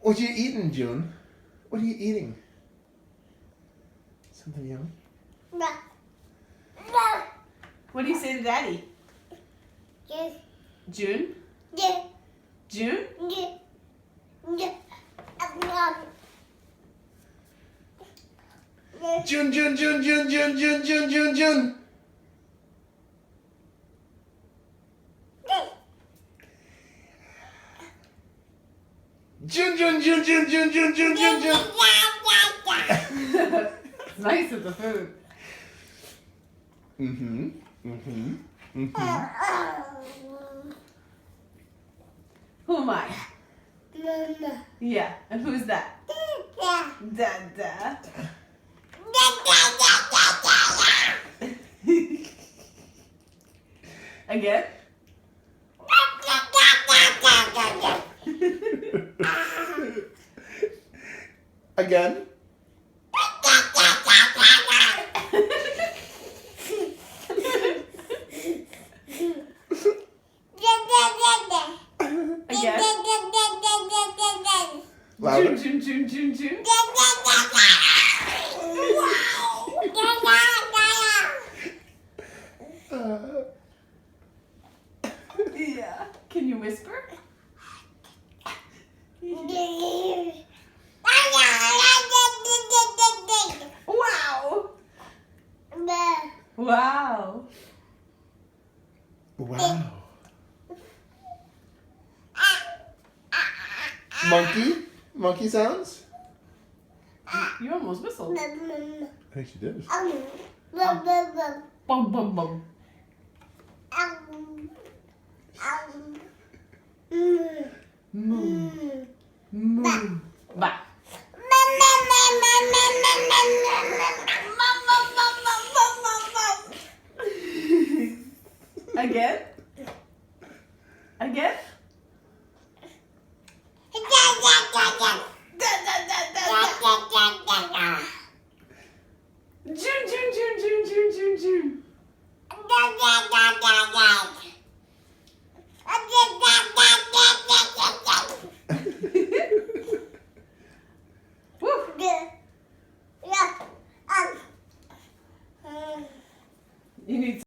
What are you eating, June? What are you eating? Something yummy? What do you say to Daddy? June? June? June, June, June, June, June, June, June, June, June. June, June, June, June, June, June, June, June, June. It's nice with the food. Mm-hmm. Mm-hmm. Mm-hmm. Who am I? Yeah. And who's that? Dada. Again? Again? Again? Louder? June, June, June, June, June. Yeah. Can you whisper? Wow. Wow. Wow. Monkey? Monkey sounds? You almost whistled. I think she did. Bum, bum, bum. Moo. Moo. Bye. Again? Again? Da, da, da, da, da.